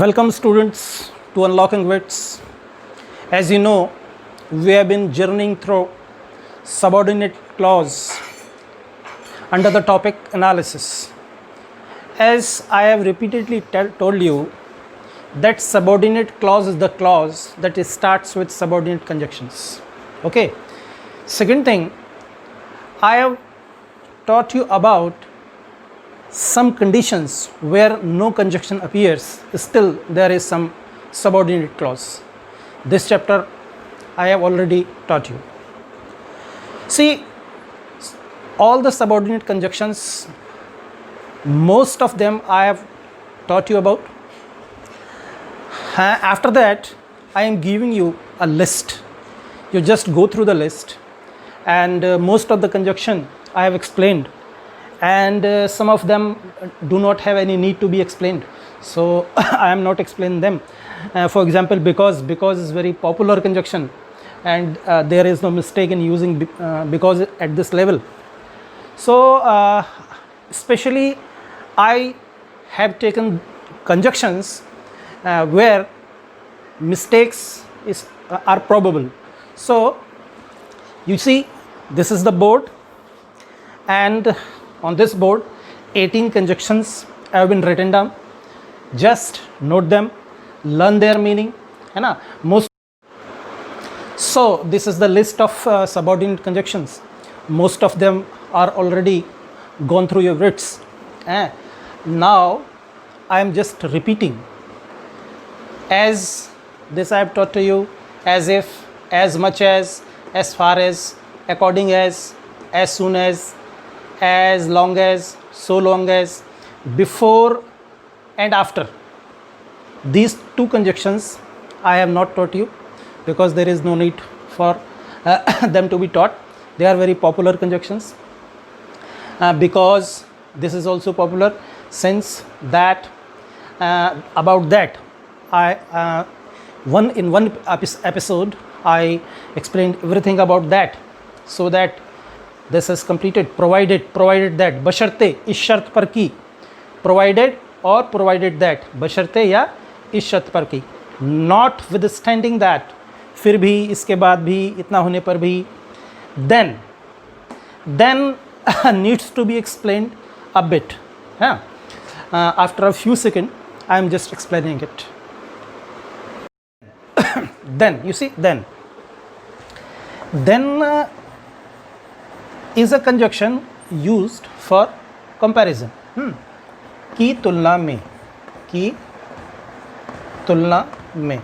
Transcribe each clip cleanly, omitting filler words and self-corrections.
Welcome students to Unlocking Wits. As you know, we have been journeying through subordinate clause under the topic analysis. As I have repeatedly told you that subordinate clause is the clause that starts with subordinate conjunctions. Okay. Second thing, I have taught you about some conditions where no conjunction appears, still there is some subordinate clause. This chapter I have already taught you. See, all the subordinate conjunctions, most of them I have taught you about. After that, I am giving you a list. You just go through the list, and most of the conjunction I have explained, and some of them do not have any need to be explained, so I am not explaining them. For example, because is very popular conjunction, and there is no mistake in using because at this level. So especially I have taken conjunctions where mistakes are probable. So you see, this is the board, and on this board 18 conjunctions have been written down. Just note them, learn their meaning, so this is the list of subordinate conjunctions. Most of them are already gone through your writs. Now I am just repeating as this I have taught to you: as if, as much as far as, according as soon as long as, so long as, before and after. These two conjunctions I have not taught you because there is no need for them to be taught. They are very popular conjunctions. Because this is also popular, since that about that in one episode I explained everything about that, so that this is completed. Provided that, बशर्ते इस शर्त पर की, provided or provided that, बशर्ते या इस शर्त पर की, notwithstanding that, फिर भी, इसके बाद भी, इतना होने पर भी, then needs to be explained a bit. After a few seconds I am just explaining it. Then you see, then is a conjunction used for comparison. की तुलना में.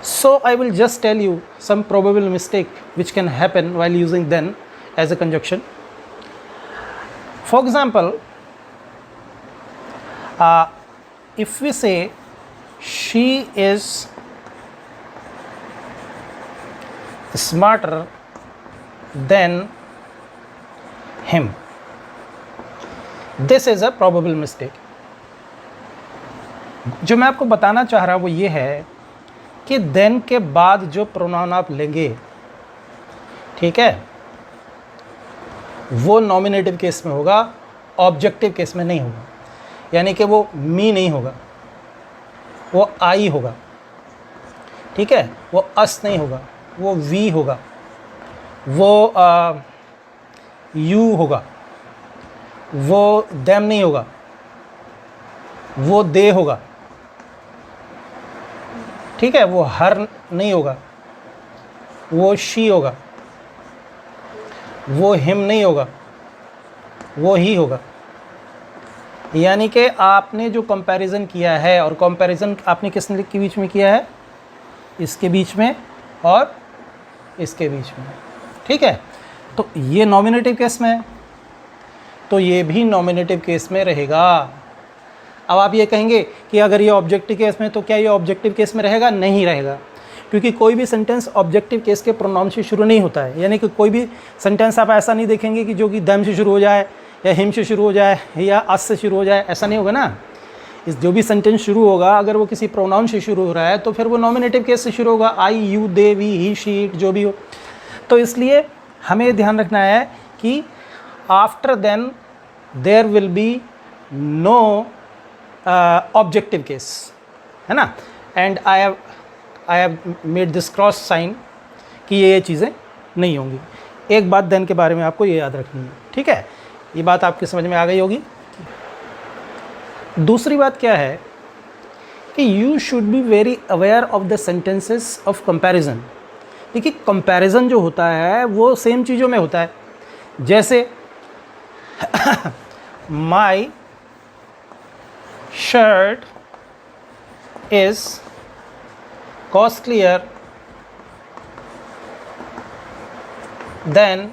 So I will just tell you some probable mistake which can happen while using then as a conjunction. For example, if we say she is smarter than him, this is a probable mistake. जो मैं आपको बताना चाह रहा हूँ वो ये है कि then के बाद जो प्रोनाउन आप लेंगे, ठीक है, वो नॉमिनेटिव केस में होगा, ऑब्जेक्टिव केस में नहीं होगा. यानी कि वो मी नहीं होगा, वो आई होगा, ठीक है, वो अस नहीं होगा, वो वी होगा, वो यू होगा, वो देम नहीं होगा, वो दे होगा, ठीक है, वो हर नहीं होगा, वो शी होगा, वो हिम नहीं होगा, वो ही होगा. यानी कि आपने जो कंपैरिजन किया है, और कंपैरिजन आपने किसने के बीच में किया है, इसके बीच में और इसके बीच में, ठीक है. तो ये नॉमिनेटिव केस में है, तो ये भी नॉमिनेटिव केस में रहेगा. अब आप ये कहेंगे कि अगर ये ऑब्जेक्टिव केस में, तो क्या ये ऑब्जेक्टिव केस में रहेगा? नहीं रहेगा, क्योंकि कोई भी सेंटेंस ऑब्जेक्टिव केस के प्रोनाउन से शुरू नहीं होता है. यानी कि कोई भी सेंटेंस आप ऐसा नहीं देखेंगे कि जो कि दम से शुरू हो जाए, या हिम से शुरू हो जाए, या अस से शुरू हो जाए, ऐसा नहीं होगा ना. इस जो भी सेंटेंस शुरू होगा, अगर वो किसी प्रोनाउन से शुरू हो रहा है तो फिर वो नॉमिनेटिव केस से शुरू होगा. I, you, they, we, he, she, it, जो भी हो. तो इसलिए हमें ध्यान रखना है कि after then there will be no objective case, है ना, and I have made this cross sign कि ये चीज़ें नहीं होंगी। एक बात देन के बारे में आपको ये याद रखनी है, ठीक है, ये बात आपकी समझ में आ गई होगी। दूसरी बात क्या है कि you should be very aware of the sentences of comparison. देखिए कंपैरिजन जो होता है वो सेम चीज़ों में होता है, जैसे my shirt is costlier then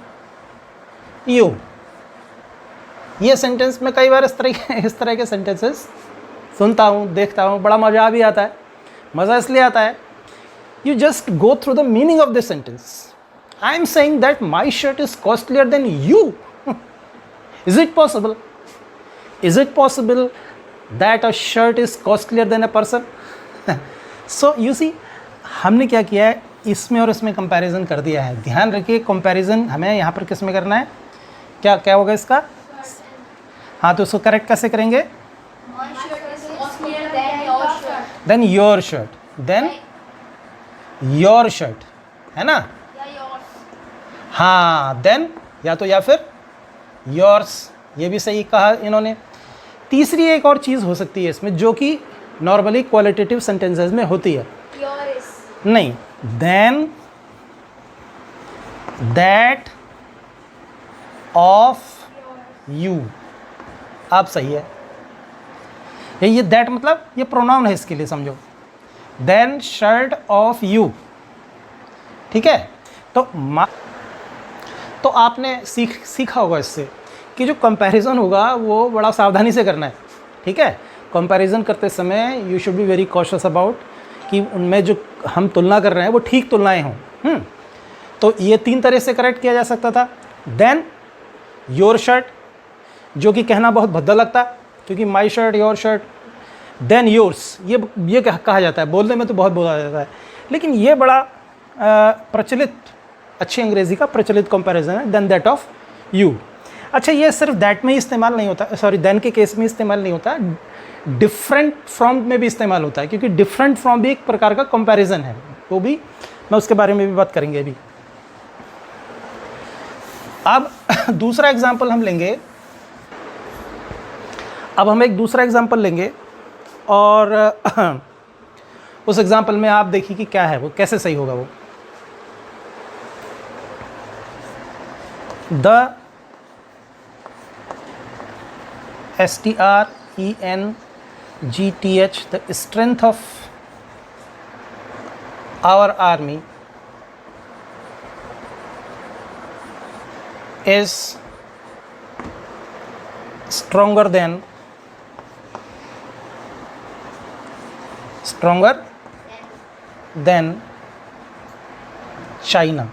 you. ये सेंटेंस में कई बार इस तरह के सेंटेंसेस सुनता हूँ, देखता हूँ, बड़ा मज़ा भी आता है। मज़ा इसलिए आता है, you just go through the meaning of this sentence. I am saying that my shirt is costlier than you. Is it possible? Is it possible that a shirt is costlier than a person? So you see, हमने क्या किया है, इसमें और इसमें comparison कर दिया है। ध्यान रखिए कंपैरिजन हमें यहाँ पर किस में करना है, क्या क्या होगा इसका, हाँ तो उसको करेक्ट कैसे करेंगे, then your shirt, then your shirt, है ना, हाँ, देन या तो या फिर योर्स, ये भी सही कहा इन्होंने। तीसरी एक और चीज़ हो सकती है इसमें जो कि नॉर्मली क्वालिटेटिव सेंटेंसेस में होती है, नहीं, देन दैट ऑफ यू। आप सही है, ये दैट मतलब ये प्रोनाउन है, इसके लिए समझो, देन शर्ट ऑफ यू, ठीक है। तो आपने सीखा होगा इससे कि जो कंपैरिजन होगा वो बड़ा सावधानी से करना है, ठीक है। कंपैरिजन करते समय you should be very cautious about कि उनमें जो हम तुलना कर रहे हैं वो ठीक तुलनाएं हों। तो ये 3 तरह से करेक्ट किया जा सकता था। देन योर शर्ट, जो कि कहना बहुत भद्दा लगता है क्योंकि my shirt, your shirt, then yours, ये कहा जाता है, बोलने में तो बहुत बोला जाता है, लेकिन ये बड़ा प्रचलित, अच्छी अंग्रेज़ी का प्रचलित कंपैरिजन है, देन दैट ऑफ यू। अच्छा, ये सिर्फ दैट में ही इस्तेमाल नहीं होता, सॉरी देन के केस में इस्तेमाल नहीं होता, डिफरेंट फ्रॉम में भी इस्तेमाल होता है, क्योंकि डिफरेंट फ्रॉम भी एक प्रकार का कंपैरिजन है, वो भी मैं उसके बारे में भी बात करेंगे अभी। अब दूसरा एग्जाम्पल हम लेंगे, अब हम एक दूसरा एग्जाम्पल लेंगे और उस एग्जाम्पल में आप देखिए कि क्या है, वो कैसे सही होगा। वो the STRENGTH, the strength of our army is stronger than China.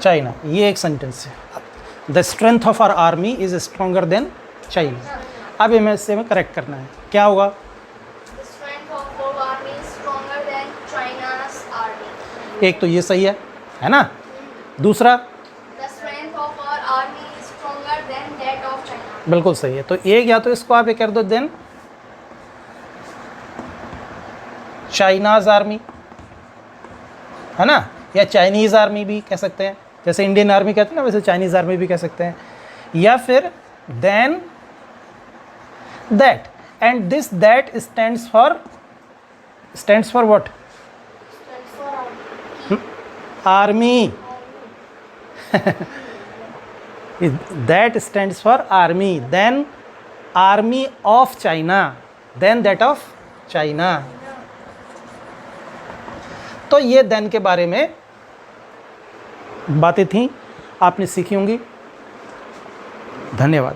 China, ये एक सेंटेंस है। The strength of our army is stronger than China. अब इमें से हमें करेक्ट करना है, क्या होगा, एक तो ये सही है ना, दूसरा बिल्कुल सही है। तो एक या तो इसको आप ये कर दो, देन चाइनाज आर्मी, है ना, या चाइनीज़ आर्मी भी कह सकते हैं, जैसे इंडियन आर्मी कहते हैं ना वैसे चाइनीज़ आर्मी भी कह सकते हैं, या फिर then that, and this that stands for what, army. That stands for army, then army of China, then that of China. तो ये देन के बारे में बातें थी, आपने सीखी होंगी। धन्यवाद।